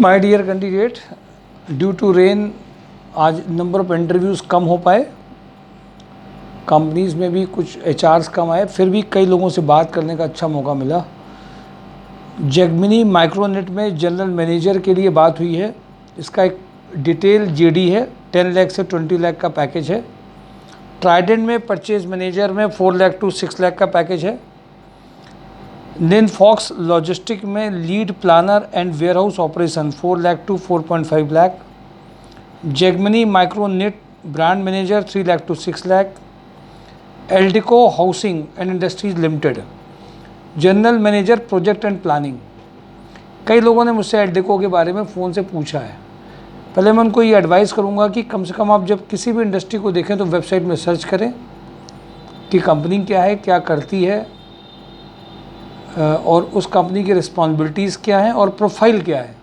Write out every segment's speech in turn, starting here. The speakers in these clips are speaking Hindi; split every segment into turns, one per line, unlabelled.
My dear candidate, due to rain आज नंबर ऑफ इंटरव्यूज़ कम हो पाए, कंपनीज़ में भी कुछ एचआर्स कम आए, फिर भी कई लोगों से बात करने का अच्छा मौका मिला। जेमिनी माइक्रोनेट में जनरल मैनेजर के लिए बात हुई है। इसका एक डिटेल जेडी है। 10 लाख से 20 लाख का पैकेज है। ट्राइडेंट में परचेज मैनेजर में 4 लाख टू 6 लाख का पैकेज है। निनफॉक्स लॉजिस्टिक में lead planner and warehouse operation 4 lakh to 4.5 lakh. Gemini Micronet brand manager 3 lakh to 6 lakh. Eldeco housing and industries limited general manager project and planning. कई लोगों ने मुझसे एल्डिको के बारे में फ़ोन से पूछा है। पहले मैं उनको ये एडवाइस करूँगा कि कम से कम आप जब किसी भी इंडस्ट्री को देखें तो वेबसाइट में सर्च करें कि कंपनी क्या है, क्या करती है, और उस कंपनी की रिस्पॉन्सिबिलिटीज़ क्या हैं और प्रोफाइल क्या है।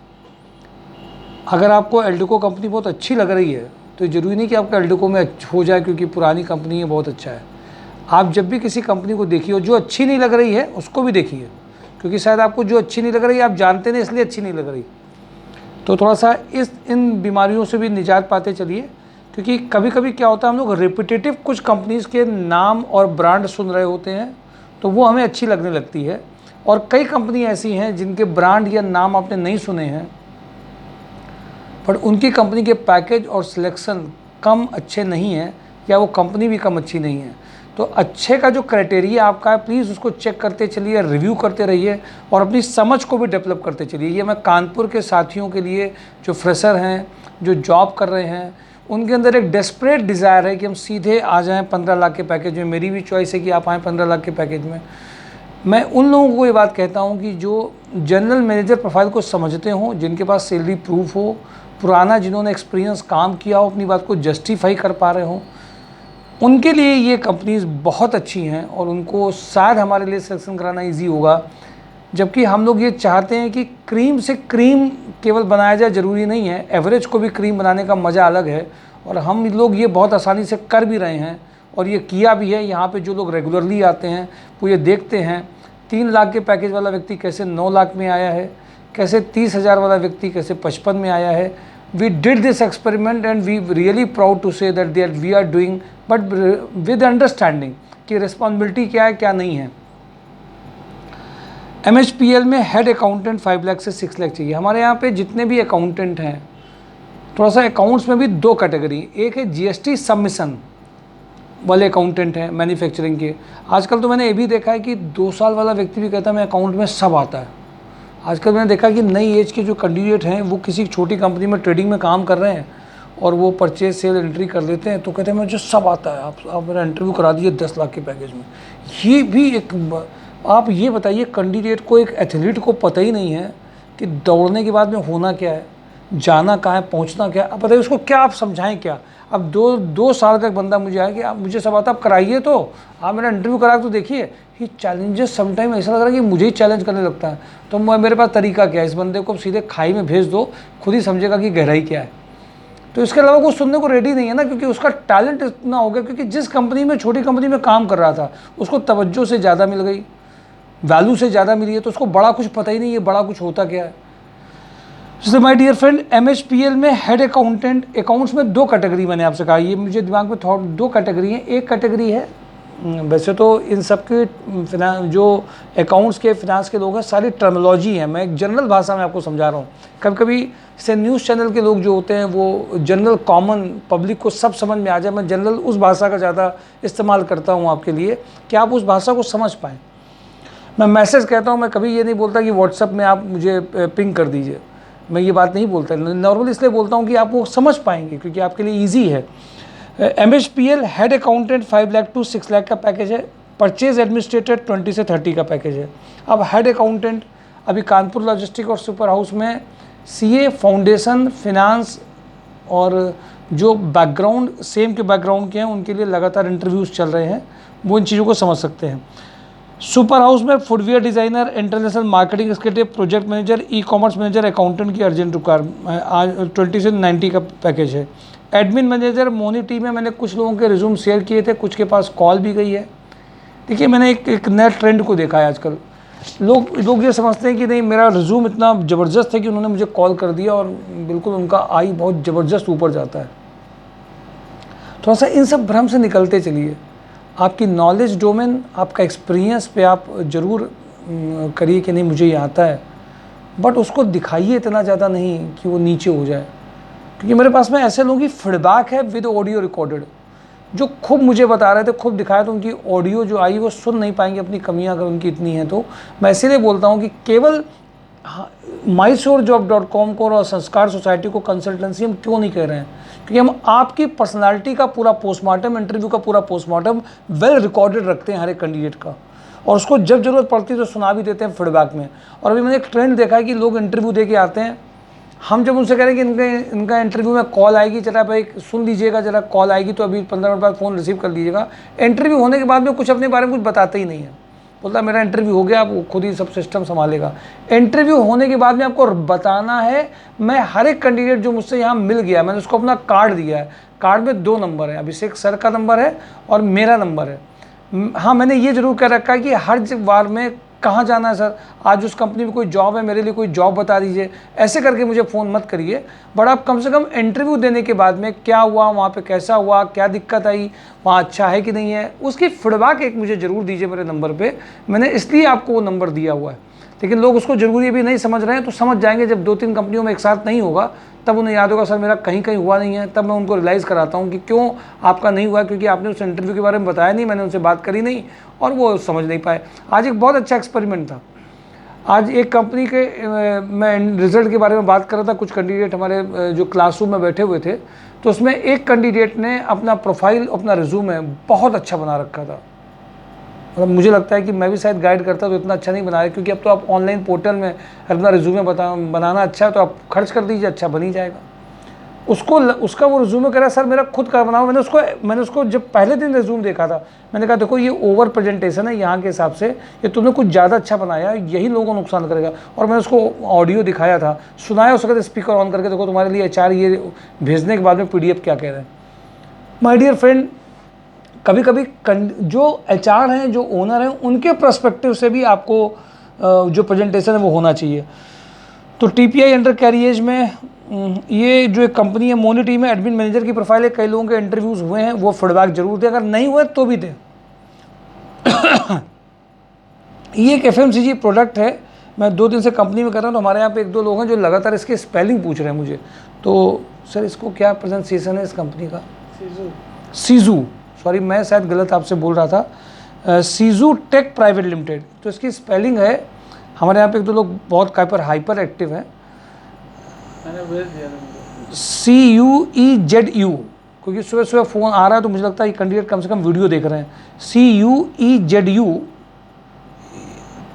अगर आपको एल्डिको कंपनी बहुत अच्छी लग रही है तो ज़रूरी नहीं कि आपका एल्डिको में हो जाए क्योंकि पुरानी कंपनी है, बहुत अच्छा है। आप जब भी किसी कंपनी को देखिए और जो अच्छी नहीं लग रही है उसको भी देखिए, क्योंकि शायद आपको जो अच्छी नहीं लग रही है आप जानते नहीं इसलिए अच्छी नहीं लग रही। तो थोड़ा सा इन बीमारियों से भी निजात पाते चलिए, क्योंकि कभी कभी क्या होता है, हम लोग रिपीटेटिव कुछ कंपनीज़ के नाम और ब्रांड सुन रहे होते हैं तो वो हमें अच्छी लगने लगती है, और कई कंपनी ऐसी हैं जिनके ब्रांड या नाम आपने नहीं सुने हैं पर उनकी कंपनी के पैकेज और सिलेक्शन कम अच्छे नहीं हैं या वो कंपनी भी कम अच्छी नहीं है। तो अच्छे का जो क्राइटेरिया आपका है, प्लीज़ उसको चेक करते चलिए, रिव्यू करते रहिए और अपनी समझ को भी डेवलप करते चलिए। ये मैं कानपुर के साथियों के लिए, जो फ्रेशर हैं, जो जॉब कर रहे हैं, उनके अंदर एक डेस्परेट डिज़ायर है कि हम सीधे आ जाएं 15 लाख के पैकेज में। मेरी भी चॉइस है कि आप आएँ 15 लाख के पैकेज में। मैं उन लोगों को ये बात कहता हूँ कि जो जनरल मैनेजर प्रोफाइल को समझते हों, जिनके पास सैलरी प्रूफ हो, पुराना जिन्होंने एक्सपीरियंस काम किया हो, अपनी बात को जस्टिफाई कर पा रहे हों, उनके लिए ये कंपनीज़ बहुत अच्छी हैं और उनको शायद हमारे लिए सिलेक्शन कराना इजी होगा। जबकि हम लोग ये चाहते हैं कि क्रीम से क्रीम केवल बनाया जाए, ज़रूरी नहीं है, एवरेज को भी क्रीम बनाने का मज़ा अलग है और हम लोग ये बहुत आसानी से कर भी रहे हैं और ये किया भी है। यहाँ पे जो लोग रेगुलरली आते हैं वो ये देखते हैं 3 लाख के पैकेज वाला व्यक्ति कैसे 9 लाख में आया है, कैसे 30,000 वाला व्यक्ति कैसे 55 में आया है। We did this experiment and we really proud to say that we are doing, but with understanding कि रिस्पॉन्सिबिलिटी क्या है क्या नहीं है। MHPL में हेड अकाउंटेंट 5 लाख से 6 लाख चाहिए। हमारे यहाँ पे जितने भी अकाउंटेंट हैं, थोड़ा सा अकाउंट्स में भी 2 कैटेगरी, एक है GST सबमिशन वाले अकाउंटेंट हैं मैन्युफैक्चरिंग के। आजकल तो मैंने ये भी देखा है कि 2 साल वाला व्यक्ति भी कहता है मैं अकाउंट में सब आता है। आजकल मैंने देखा कि नई एज के जो कैंडिडेट हैं वो किसी छोटी कंपनी में ट्रेडिंग में काम कर रहे हैं और वो परचेज सेल एंट्री कर लेते हैं, तो कहते हैं मुझे सब आता है, आप मेरा इंटरव्यू करा दीजिए 10 लाख के पैकेज में। ये भी एक, आप ये बताइए कैंडिडेट को, एक एथलीट को पता ही नहीं है कि दौड़ने के बाद में होना क्या है, जाना कहाँ है, पहुँचना क्या है। अब बताइए उसको क्या आप समझाएँ क्या। अब दो साल तक बंदा मुझे आया कि आप मुझे सब आता, आप कराइए, तो आप मेरा इंटरव्यू करा तो देखिए। ही चैलेंजेस समटाइम ऐसा लग रहा है कि मुझे ही चैलेंज करने लगता है। तो मेरे पास तरीका क्या है, इस बंदे को सीधे खाई में भेज दो, खुद ही समझेगा कि गहराई क्या है। तो इसके अलावा कुछ सुनने को रेडी नहीं है ना, क्योंकि उसका टैलेंट इतना हो गया, क्योंकि जिस कंपनी में, छोटी कंपनी में काम कर रहा था उसको तवज्जो से ज़्यादा मिल गई, वैल्यू से ज़्यादा मिली है, तो उसको बड़ा कुछ पता ही नहीं है बड़ा कुछ होता क्या है। So my dear friend, MHPL में हेड अकाउंटेंट, अकाउंट्स में 2 कैटेगरी मैंने आपसे कहा, ये मुझे दिमाग में थॉट 2 कैटेगरी हैं। एक कैटेगरी है, वैसे तो इन सब के जो अकाउंट्स के फिनांस के लोग हैं सारी टर्मिनोलॉजी है, मैं एक जनरल भाषा में आपको समझा रहा हूँ। कभी कभी से न्यूज़ चैनल के लोग जो होते हैं वो जनरल कॉमन पब्लिक को सब समझ में आ जाए, मैं जनरल उस भाषा का ज़्यादा इस्तेमाल करता हूँ आपके लिए कि आप उस भाषा को समझ पाएँ। मैं मैसेज कहता हूँ, मैं कभी ये नहीं बोलता कि व्हाट्सएप में आप मुझे पिंग कर दीजिए, मैं ये बात नहीं बोलता, नॉर्मल इसलिए बोलता हूँ कि आप वो समझ पाएंगे क्योंकि आपके लिए ईजी है। MHPL head accountant 5 lakh to 6 lakh का पैकेज है। परचेज एडमिनिस्ट्रेटर 20 से 30 का पैकेज है। अब हेड अकाउंटेंट अभी कानपुर लॉजिस्टिक और सुपर हाउस में CA फाउंडेशन, फिनांस और जो बैकग्राउंड सेम के बैकग्राउंड के हैं उनके लिए लगातार इंटरव्यूज़ चल रहे हैं, वो इन चीज़ों को समझ सकते हैं। सुपर हाउस में footwear designer, international marketing executive, project manager, e-commerce manager, accountant की अर्जेंट रिक्वायरमेंट, आज 20 से 90 का पैकेज है। एडमिन मैनेजर मोनी टीम में मैंने कुछ लोगों के रिज्यूम शेयर किए थे, कुछ के पास कॉल भी गई है। देखिए मैंने एक नए ट्रेंड को देखा है आजकल लोग ये समझते हैं कि नहीं मेरा रिज्यूम इतना ज़बरदस्त है कि उन्होंने मुझे कॉल कर दिया और बिल्कुल उनका आई बहुत ज़बरदस्त ऊपर जाता है। थोड़ा सा इन सब भ्रम से निकलते चलिए। आपकी नॉलेज डोमेन, आपका एक्सपीरियंस पे आप ज़रूर करिए कि नहीं मुझे ये आता है, बट उसको दिखाइए इतना ज़्यादा नहीं कि वो नीचे हो जाए। क्योंकि मेरे पास में ऐसे लोगों की फीडबैक है विद ऑडियो रिकॉर्डेड, जो खूब मुझे बता रहे थे, खूब दिखाया, तो उनकी ऑडियो जो आई वो सुन नहीं पाएंगे अपनी कमियां अगर उनकी इतनी हैं। तो मैं इसीलिए बोलता हूं कि केवल MySureJob.com को और संस्कार सोसाइटी को कंसल्टेंसी हम क्यों नहीं कह रहे हैं, क्योंकि हम आपकी पर्सनालिटी का पूरा पोस्टमार्टम, इंटरव्यू का पूरा पोस्टमार्टम वेल रिकॉर्डेड रखते हैं हर एक कैंडिडेट का, और उसको जब ज़रूरत पड़ती है तो सुना भी देते हैं फीडबैक में। और अभी मैंने एक ट्रेंड देखा है कि लोग इंटरव्यू दे के आते हैं, हम जब उनसे कह रहे हैं कि इनका इंटरव्यू में कॉल आएगी, जरा भाई सुन लीजिएगा, जरा कॉल आएगी तो अभी 15 मिनट बाद फ़ोन रिसीव कर लीजिएगा। इंटरव्यू होने के बाद में कुछ अपने बारे में कुछ बताते ही नहीं है, बोलता मेरा इंटरव्यू हो गया, आप खुद ही सब सिस्टम संभालेगा। इंटरव्यू होने के बाद में आपको बताना है। मैं हर एक कैंडिडेट जो मुझसे यहाँ मिल गया, मैंने उसको अपना कार्ड दिया है, कार्ड में 2 नंबर है, अभिषेक सर का नंबर है और मेरा नंबर है। हाँ, मैंने ये ज़रूर कह रखा है कि हर बार में कहाँ जाना है सर, आज उस कंपनी में कोई जॉब है, मेरे लिए कोई जॉब बता दीजिए, ऐसे करके मुझे फ़ोन मत करिए। बट आप कम से कम इंटरव्यू देने के बाद में क्या हुआ, वहाँ पे कैसा हुआ, क्या दिक्कत आई, वहाँ अच्छा है कि नहीं है, उसकी फीडबैक एक मुझे ज़रूर दीजिए मेरे नंबर पे। मैंने इसलिए आपको वो नंबर दिया हुआ है। लेकिन लोग उसको ज़रूरी भी नहीं समझ रहे हैं, तो समझ जाएंगे जब 2-3 कंपनियों में एक साथ नहीं होगा, तब उन्हें याद होगा सर मेरा कहीं कहीं हुआ नहीं है। तब मैं उनको रियलाइज़ कराता हूँ कि क्यों आपका नहीं हुआ, क्योंकि आपने उस इंटरव्यू के बारे में बताया नहीं, मैंने उनसे बात करी नहीं और वो समझ नहीं पाए। आज एक बहुत अच्छा एक्सपेरिमेंट था। आज एक कंपनी के मैं रिज़ल्ट के बारे में बात कर रहा था, कुछ कैंडिडेट हमारे जो क्लासरूम में बैठे हुए थे, तो उसमें एक कैंडिडेट ने अपना प्रोफाइल, अपना रिज्यूमे बहुत अच्छा बना रखा था। मतलब मुझे लगता है कि मैं भी शायद गाइड करता तो इतना अच्छा नहीं बनाया, क्योंकि अब तो आप ऑनलाइन पोर्टल में अपना रिज्यूमे बनाना अच्छा है तो आप खर्च कर दीजिए, अच्छा बन ही जाएगा। उसका वो रिज्यूमे कह रहा सर मेरा खुद का बनाओ। मैंने उसको जब पहले दिन रिज्यूम देखा था, मैंने कहा देखो ये ओवर प्रेजेंटेशन है यहाँ के हिसाब से, ये तुमने कुछ ज़्यादा अच्छा बनाया, यही लोगों को नुकसान करेगा। और मैंने उसको ऑडियो दिखाया था, सुनाया, उसके बाद स्पीकर ऑन करके देखो तुम्हारे लिए HR ये भेजने के बाद में PDF क्या कह रहे हैं। माय डियर फ्रेंड, कभी कभी जो HR हैं, जो ओनर हैं, उनके पर्सपेक्टिव से भी आपको जो प्रेजेंटेशन है वो होना चाहिए। तो TPI अंडर कैरिएज में ये जो एक कंपनी है मोनी में एडमिन मैनेजर की प्रोफाइल है, कई लोगों के इंटरव्यूज़ हुए हैं, वो फीडबैक जरूर दें, अगर नहीं हुए तो भी दें। ये एक FMCG प्रोडक्ट है, मैं 2 दिन से कंपनी में कर रहा हूँ, तो हमारे यहाँ पे 1-2 लोग हैं जो लगातार इसके स्पेलिंग पूछ रहे हैं मुझे। तो सर इसको क्या प्रोनाउंसिएशन है इस कंपनी का? सीजू, सॉरी मैं शायद गलत आपसे बोल रहा था, सीजू टेक प्राइवेट लिमिटेड। तो इसकी स्पेलिंग है, हमारे यहाँ पे 1-2 लोग बहुत हाइपर एक्टिव हैं, CUEZU, क्योंकि सुबह सुबह फ़ोन आ रहा है तो मुझे लगता है ये कैंडिडेट कम से कम वीडियो देख रहे हैं। CUEZU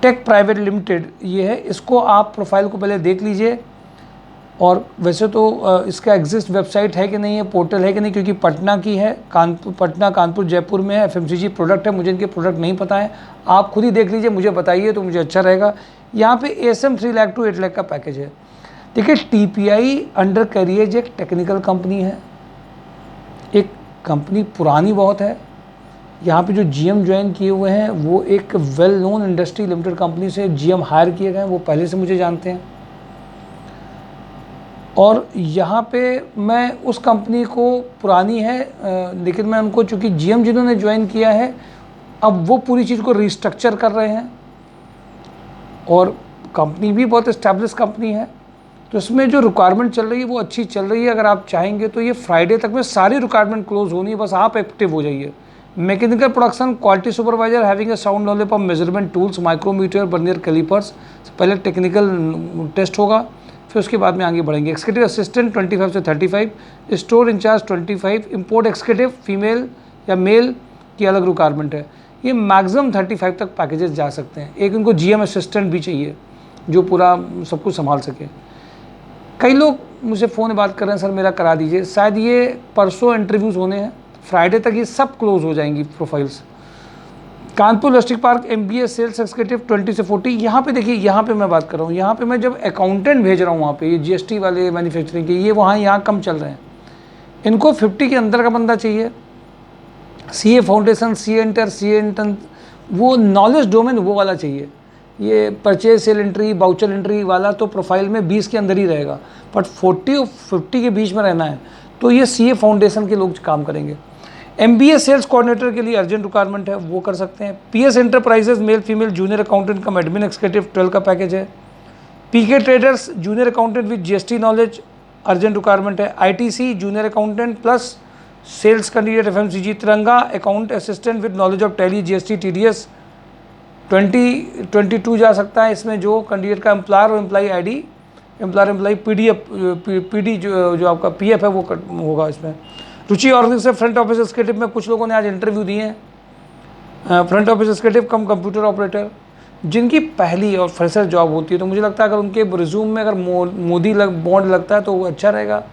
टेक प्राइवेट लिमिटेड ये है। इसको आप प्रोफाइल को पहले देख लीजिए, और वैसे तो इसका एग्जिस्ट वेबसाइट है कि नहीं है, पोर्टल है कि नहीं, क्योंकि पटना की है, पटना, कानपुर, जयपुर में है, FMCG प्रोडक्ट है, मुझे इनके प्रोडक्ट नहीं पता है। आप खुद ही देख लीजिए, मुझे बताइए तो मुझे अच्छा रहेगा। यहाँ पे ASM 3 लाख to 8 लाख का पैकेज है। देखिए TPI अंडर कैरिएज एक टेक्निकल कंपनी है, एक कंपनी पुरानी बहुत है। यहाँ पे जो GM ज्वाइन किए हुए हैं वो एक well known industry limited company से GM हायर किए गए हैं, वो पहले से मुझे जानते हैं। और यहाँ पे मैं उस कंपनी को पुरानी है, लेकिन मैं उनको, चूँकि GM जिन्होंने ज्वाइन किया है, अब वो पूरी चीज़ को रिस्ट्रक्चर कर रहे हैं, और कंपनी भी बहुत इस्टेब्लिश कंपनी है। तो इसमें जो रिक्वायरमेंट चल रही है वो अच्छी चल रही है। अगर आप चाहेंगे तो ये फ्राइडे तक में सारी रिक्वायरमेंट क्लोज होनी है, बस आप एक्टिव हो जाइए। Mechanical production quality supervisor having a sound knowledge of measurement tools, micrometer, vernier calipers. पहले टेक्निकल टेस्ट होगा, फिर उसके बाद में आगे बढ़ेंगे। एक्जीक्यूटिव असिस्टेंट 25 से 35, store incharge 25, import executive female या मेल की अलग रिक्वायरमेंट है। ये मैक्सिमम 35 तक पैकेजेस जा सकते हैं। एक उनको GM असिस्टेंट भी चाहिए जो पूरा सब कुछ संभाल सके। कई लोग मुझसे फ़ोन में बात कर रहे हैं सर मेरा करा दीजिए, शायद ये परसों इंटरव्यूज़ होने हैं, फ्राइडे तक ये सब क्लोज हो जाएंगी profiles. Kanpur logistic park MBA sales executive 20 से 40। यहाँ पे देखिए, यहाँ पे मैं बात कर रहा हूँ, यहाँ पे मैं जब अकाउंटेंट भेज रहा हूँ वहाँ पे, ये GST वाले मैन्युफैक्चरिंग के, ये वहाँ यहाँ कम चल रहे हैं। इनको 50 के अंदर का बंदा चाहिए। CA फाउंडेशन, CA इंटर, वो नॉलेज डोमेन वो वाला चाहिए। ये purchase sale entry, voucher entry वाला तो प्रोफाइल में 20 के अंदर ही रहेगा, बट 40 और 50 के बीच में रहना है तो ये सीए फाउंडेशन के लोग काम करेंगे। एमबीए सेल्स कोऑर्डिनेटर के लिए अर्जेंट रिक्वायरमेंट है, वो कर सकते हैं। PS enterprises male female junior accountant cum admin executive 12 का पैकेज है। PK traders junior accountant with GST knowledge urgent requirement है। ITC junior accountant plus sales candidate FMCG. Tiranga account assistant with knowledge of Tally GST TDS 2022 जा सकता है। इसमें जो कैंडिडेट का एम्प्लॉयर और employee ID, employer employee PD जो आपका पीएफ है वो होगा इसमें। रुचि ऑर्गेनिक से फ्रंट ऑफिस एग्जीक्यूटिव में कुछ लोगों ने आज इंटरव्यू दिए हैं। फ्रंट ऑफिस एग्जीक्यूटिव कम कंप्यूटर ऑपरेटर, जिनकी पहली और फ्रेशर जॉब होती है तो मुझे लगता है अगर उनके रिज्यूम में अगर मोदी बॉन्ड लगता है तो वो अच्छा रहेगा,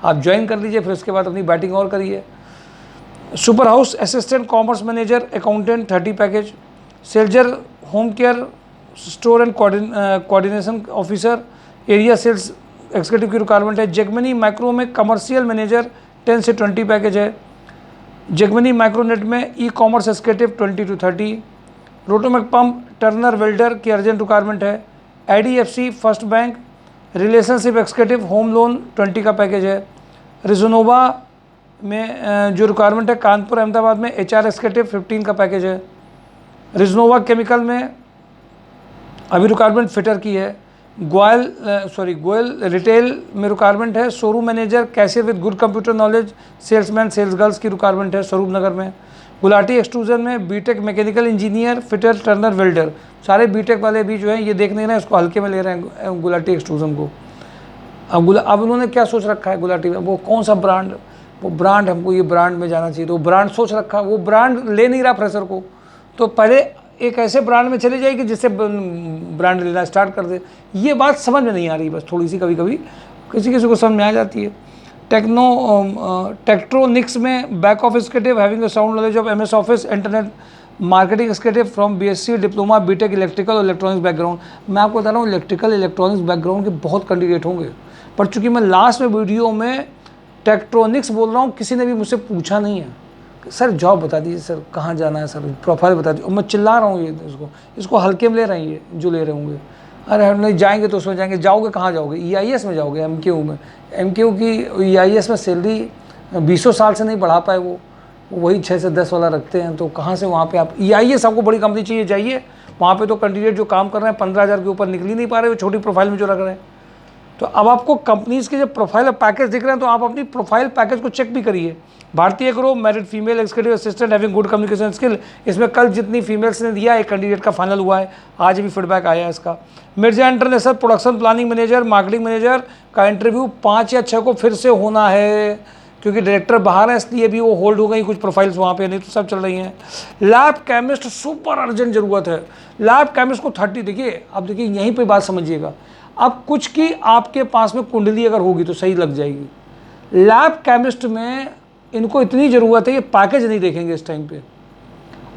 आप ज्वाइन कर लीजिए, फिर उसके बाद अपनी बैटिंग और करिए। Super house assistant commerce manager accountant 30 package. सेल्जर home care store and coordination officer area sales executive की रिक्वायरमेंट है। जेगमनी माइक्रो में कमर्शियल मैनेजर 10 से 20 पैकेज है। जेगमनी माइक्रोनेट में e commerce executive 20 to 30। Rotomac pump turner welder की अर्जेंट रिक्वायरमेंट है। IDFC first bank relationship executive home loan 20 का पैकेज है। रिजोनोवा में जो रिक्वायरमेंट है कानपुर अहमदाबाद में एचआर एग्जीक्यूटिव 15 का पैकेज है। रिजनोवा केमिकल में अभी रिक्वायरमेंट फिटर की है। गोयल रिटेल में रिक्वायरमेंट है। Showroom manager cashier with good computer knowledge salesman sales girls की रिक्वायरमेंट है स्वरूप नगर में। गुलाटी एक्सट्रूजन में BTech mechanical engineer fitter turner welder, सारे बीटेक वाले भी जो है ये देखने ना इसको हल्के में ले रहे हैं गुलाटी एक्सट्रूजन को। अब उन्होंने क्या सोच रखा है गुलाटी में, वो कौन सा ब्रांड, वो ब्रांड हमको ये ब्रांड में जाना चाहिए तो वो ब्रांड सोच रखा है, वो ब्रांड ले नहीं रहा फ्रेशर को, तो पहले एक ऐसे ब्रांड में चले जाएगी जिससे ब्रांड लेना स्टार्ट कर दे। ये बात समझ में नहीं आ रही, बस थोड़ी सी कभी कभी किसी किसी को समझ में आ जाती है। टेक्ट्रोनिक्स में back office executive having a sound knowledge of MS office internet marketing executive from BSc diploma BTech electrical और इलेक्ट्रॉनिक्स बैकग्राउंड। मैं आपको बता रहा हूँ इलेक्ट्रिकल इलेक्ट्रॉनिक्स बैकग्राउंड के बहुत कैंडिडेट होंगे, पर चूंकि मैं लास्ट में वीडियो में टेक्ट्रॉनिक्स बोल रहा हूँ किसी ने भी मुझसे पूछा नहीं है सर जॉब बता दीजिए, सर कहाँ जाना है, सर प्रोफाइल बता दीजिए, और मैं चिल्ला रहा हूँ ये इसको हल्के में ले रहे हैं ये जो ले रहे होंगे। अरे हम नहीं जाएंगे तो उसमें जाएंगे, जाओगे कहाँ जाओगे, ईआईएस में जाओगे, एमक्यू में। एमक्यू की ईआईएस में सैलरी 20 साल से नहीं बढ़ा पाए वो वही 6 से 10 वाला रखते हैं, तो कहाँ से वहाँ पे आप ईआईएस आपको बड़ी कंपनी चाहिए, जाइए वहाँ पे तो कैंडिडेट जो काम कर रहे हैं 15,000 के ऊपर निकल ही नहीं पा रहे, वो छोटी प्रोफाइल में जो रख रहे हैं। तो अब आपको कंपनीज़ के जब प्रोफाइल और पैकेज दिख रहे हैं तो आप अपनी प्रोफाइल पैकेज को चेक भी करिए। भारतीय करो married female executive assistant having good communication skill, इसमें कल जितनी फीमेल्स ने दिया एक कैंडिडेट का फाइनल हुआ है, आज भी फीडबैक आया है इसका। Mirza international production planning manager marketing manager का इंटरव्यू 5 या 6 को फिर से होना है, क्योंकि डायरेक्टर बाहर है इसलिए भी वो होल्ड हो गई कुछ प्रोफाइल्स वहाँ पे, नहीं तो सब चल रही हैं। लैब केमिस्ट सुपर अर्जेंट ज़रूरत है, लैब केमिस्ट को 30। देखिए अब देखिए यहीं पे बात समझिएगा, अब कुछ की आपके पास में कुंडली अगर होगी तो सही लग जाएगी। लैब केमिस्ट में इनको इतनी ज़रूरत है, ये पैकेज नहीं देखेंगे इस टाइम पे।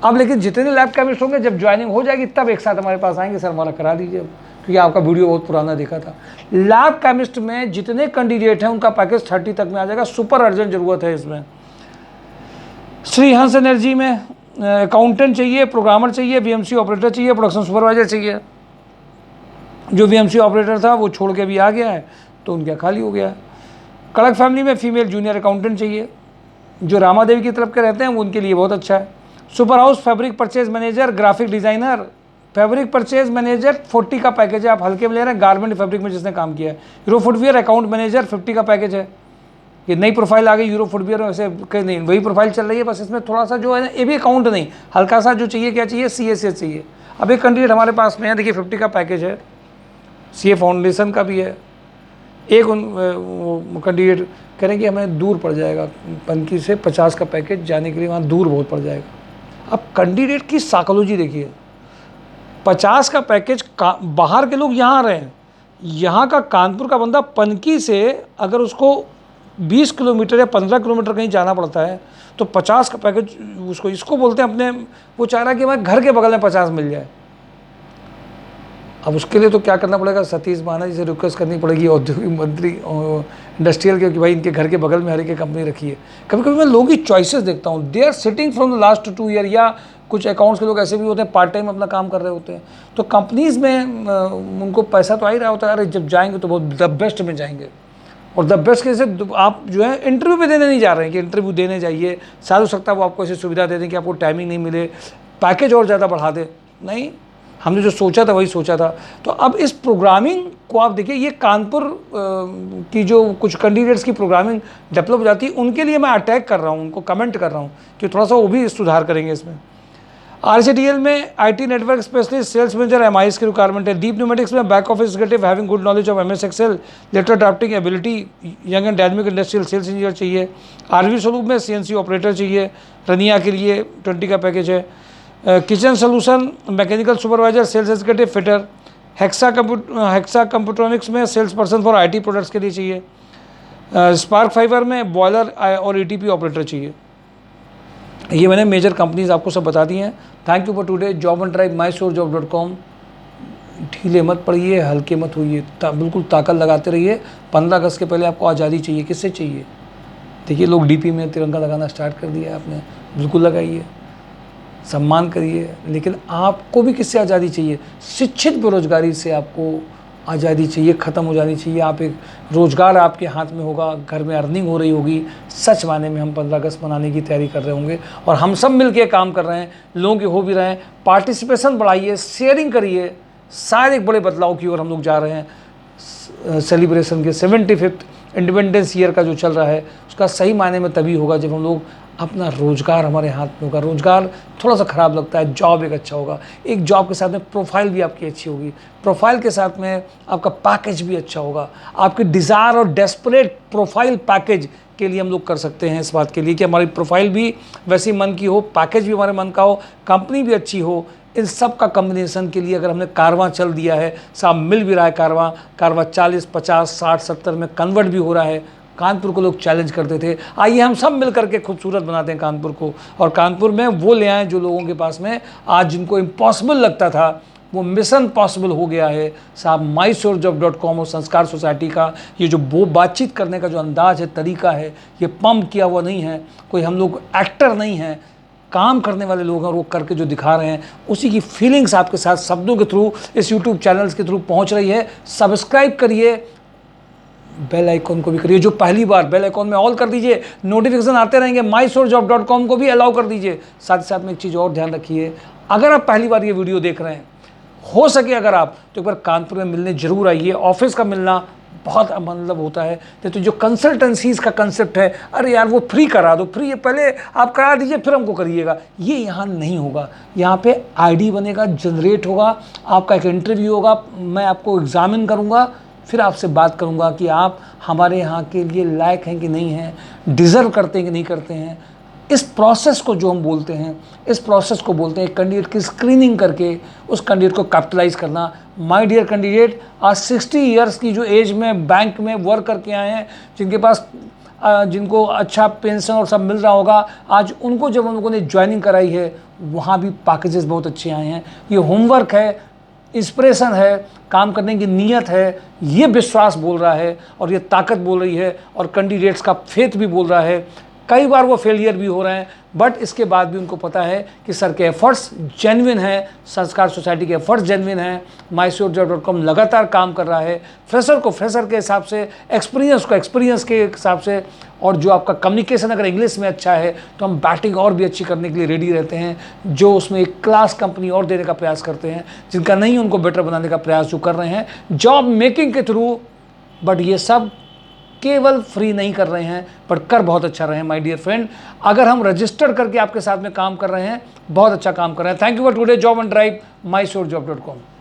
अब लेकिन जितने लैब केमिस्ट होंगे जब ज्वाइनिंग हो जाएगी तब एक साथ हमारे पास आएंगे, सर हमारा करा दीजिए, क्योंकि आपका वीडियो बहुत पुराना देखा था। लैब केमिस्ट में जितने कैंडिडेट हैं उनका पैकेज 30 तक में आ जाएगा, सुपर अर्जेंट ज़रूरत है इसमें। श्री हंस एनर्जी में अकाउंटेंट चाहिए, प्रोग्रामर चाहिए, वीएमसी ऑपरेटर चाहिए, प्रोडक्शन सुपरवाइजर चाहिए। जो वीएमसी ऑपरेटर था वो छोड़ के अभी आ गया है तो उनका खाली हो गया है। कड़क फैमिली में फीमेल जूनियर अकाउंटेंट चाहिए, जो रामा देवी की तरफ के रहते हैं वो उनके लिए बहुत अच्छा है। Super house fabric purchase manager graphic designer, fabric purchase manager 40 का पैकेज है, आप हल्के में ले रहे हैं, गारमेंट फैब्रिक में जिसने काम किया है। यूरो फुटवियर अकाउंट मैनेजर 50 का पैकेज है। ये नई प्रोफाइल आ गई यूरो फुटवियर में, वैसे कहीं नहीं वही प्रोफाइल चल रही है, बस इसमें थोड़ा सा जो है ना ये भी अकाउंट नहीं, हल्का सा जो चाहिए क्या चाहिए CSS चाहिए। अब एक कैंडिडेट हमारे पास में है, देखिए 50 का पैकेज है, CA फाउंडेशन का भी है। एक कैंडिडेट कह रहे हैं कि हमें दूर पड़ जाएगा पनकी से 50 का पैकेज जाने के लिए, वहाँ दूर बहुत पड़ जाएगा। अब कैंडिडेट की साइकोलॉजी देखिए, 50 का पैकेज बाहर के लोग यहाँ आ रहे हैं, यहाँ का कानपुर का बंदा पनकी से अगर उसको 20 किलोमीटर या 15 किलोमीटर कहीं जाना पड़ता है तो 50 का पैकेज उसको, इसको बोलते हैं अपने, वो चाह रहा है कि हमारे घर के बगल में 50 मिल जाए। अब उसके लिए तो क्या करना पड़ेगा, सतीश महाना जी से रिक्वेस्ट करनी पड़ेगी औद्योगिक मंत्री इंडस्ट्रियल के, कि भाई इनके घर के बगल में हर एक कंपनी रखी है। कभी कभी मैं लोगों की चॉइसेस देखता हूँ, they are sitting from the last 2 year, या कुछ अकाउंट्स के लोग ऐसे भी होते हैं पार्ट टाइम अपना काम कर रहे होते हैं, तो कंपनीज़ में उनको पैसा तो आ ही रहा होता है, अरे जब जाएंगे तो बहुत द बेस्ट में जाएंगे। और द बेस्ट कैसे, आप जो है इंटरव्यू पे देने नहीं जा रहे हैं कि इंटरव्यू देने जाइए, शायद हो सकता है वो आपको ऐसी सुविधा दे दें कि आपको टाइमिंग नहीं मिले, पैकेज और ज़्यादा बढ़ा दे। नहीं, हमने जो सोचा था वही सोचा था। तो अब इस प्रोग्रामिंग को आप देखिए, ये कानपुर की जो कुछ कैंडिडेट्स की प्रोग्रामिंग डेवलप हो जाती है, उनके लिए मैं अटैक कर रहा हूँ, उनको कमेंट कर रहा हूँ कि थोड़ा सा वो भी सुधार करेंगे इसमें। RCTL में IT network specialist, sales manager MIS की रिक्वायरमेंट है। डीप न्यूमेटिक्स में back office executive having good knowledge of MS Excel, letter drafting ability, young and dynamic industrial sales engineer चाहिए। RV स्वरूप में CNC ऑपरेटर चाहिए, रनिया के लिए 20 का पैकेज है। Kitchen solution mechanical supervisor, sales executive, fitter. Hexa Computronics में sales person for IT products के लिए चाहिए। स्पार्क फाइबर में बॉयलर और ETP ऑपरेटर चाहिए। ये मैंने मेजर कंपनीज आपको सब बता दी हैं। Thank you for today. Job and drive mysourcejob.com। ढीले मत पड़िए, हल्के मत होइए, बिल्कुल ताकत लगाते रहिए। 15 अगस्त के पहले आपको आज़ादी चाहिए, किससे चाहिए? देखिए लोग DP में तिरंगा लगाना स्टार्ट कर दिया है आपने, बिल्कुल लगाइए, सम्मान करिए, लेकिन आपको भी किससे आज़ादी चाहिए? शिक्षित बेरोजगारी से आपको आज़ादी चाहिए, ख़त्म हो जानी चाहिए। आप एक रोज़गार आपके हाथ में होगा, घर में अर्निंग हो रही होगी, सच मायने में हम 15 अगस्त मनाने की तैयारी कर रहे होंगे और हम सब मिल के काम कर रहे हैं, लोगों के हो भी रहे हैं। पार्टिसिपेशन बढ़ाइए, शेयरिंग करिए, शायद एक बड़े बदलाव की ओर हम लोग जा रहे हैं। सेलिब्रेशन के 75th इंडिपेंडेंस ईयर का जो चल रहा है, उसका सही मायने में तभी होगा जब हम लोग अपना रोज़गार हमारे हाथ में होगा। रोज़गार थोड़ा सा ख़राब लगता है, जॉब एक अच्छा होगा, एक जॉब के साथ में प्रोफाइल भी आपकी अच्छी होगी, प्रोफाइल के साथ में आपका पैकेज भी अच्छा होगा। आपकी डिज़ायर और डेस्परेट प्रोफाइल पैकेज के लिए हम लोग कर सकते हैं इस बात के लिए कि हमारी प्रोफाइल भी वैसी मन की हो, पैकेज भी हमारे मन का हो, कंपनी भी अच्छी हो। इन सब का कम्बिनेशन के लिए अगर हमने कारवां चल दिया है, साहब मिल भी रहा है कारवां 40, 50, 60, 70 में कन्वर्ट भी हो रहा है। कानपुर को लोग चैलेंज करते थे, आइए हम सब मिल करके खूबसूरत बनाते हैं कानपुर को, और कानपुर में वो ले आएँ जो लोगों के पास में आज जिनको इम्पॉसिबल लगता था वो मिशन पॉसिबल हो गया है। साहब mysourcejob.com और संस्कार सोसाइटी का ये जो वो बातचीत करने का जो अंदाज़ है, तरीका है, ये पंप किया हुआ नहीं है, कोई हम लोग एक्टर नहीं हैं, काम करने वाले लोग हैं और वो करके जो दिखा रहे हैं, उसी की फीलिंग्स आपके साथ शब्दों के थ्रू इस YouTube चैनल्स के थ्रू पहुंच रही है। सब्सक्राइब करिए, बेल आइकॉन को भी करिए, जो पहली बार बेल आइकॉन में ऑल कर दीजिए, नोटिफिकेशन आते रहेंगे। mysourcejob.com को भी अलाउ कर दीजिए। साथ ही साथ में एक चीज़ और ध्यान रखिए, अगर आप पहली बार ये वीडियो देख रहे हैं, हो सके अगर आप तो एक बार कानपुर में मिलने जरूर आइए। ऑफिस का मिलना बहुत मतलब होता है, तो जो कंसल्टेंसीज़ का कंसेप्ट है, अरे यार वो फ्री करा दो, फ्री है, पहले आप करा दीजिए फिर हमको करिएगा, ये यहाँ नहीं होगा। यहाँ पे ID बनेगा, जनरेट होगा, आपका एक इंटरव्यू होगा, मैं आपको एग्जामिन करूँगा, फिर आपसे बात करूँगा कि आप हमारे यहाँ के लिए लायक हैं कि नहीं हैं, डिज़र्व करते हैं कि नहीं करते हैं। इस प्रोसेस को जो हम बोलते हैं, इस प्रोसेस को बोलते हैं कैंडिडेट की स्क्रीनिंग करके उस कैंडिडेट को कैपिटलाइज करना। माय डियर कैंडिडेट, आज 60 इयर्स की जो एज में बैंक में वर्क करके आए हैं, जिनके पास जिनको अच्छा पेंशन और सब मिल रहा होगा, आज उनको जब हम लोगों ने ज्वाइनिंग कराई है, वहाँ भी पैकेजेस बहुत अच्छे आए हैं। ये होमवर्क है, इंस्पिरेशन है, काम करने की नीयत है, ये विश्वास बोल रहा है और ये ताकत बोल रही है, और कैंडिडेट्स का फेथ भी बोल रहा है। कई बार वो फेलियर भी हो रहे हैं, बट इसके बाद भी उनको पता है कि सर के एफर्ट्स जेन्युइन हैं, संस्कार सोसाइटी के एफर्ट्स जेन्युइन हैं। mysourcejob.com लगातार काम कर रहा है, फ्रेशर को फ्रेशर के हिसाब से, एक्सपीरियंस को एक्सपीरियंस के हिसाब से, और जो आपका कम्युनिकेशन अगर इंग्लिश में अच्छा है तो हम बैटिंग और भी अच्छी करने के लिए रेडी रहते हैं, जो उसमें एक क्लास कंपनी और देने का प्रयास करते हैं, जिनका नहीं उनको बेटर बनाने का प्रयास जो कर रहे हैं जॉब मेकिंग के थ्रू। बट ये सब केवल फ्री नहीं कर रहे हैं, पर कर बहुत अच्छा रहे हैं माय डियर फ्रेंड। अगर हम रजिस्टर करके आपके साथ में काम कर रहे हैं, बहुत अच्छा काम कर रहे हैं। Thank you for today. Job and drive mysourcejob.com।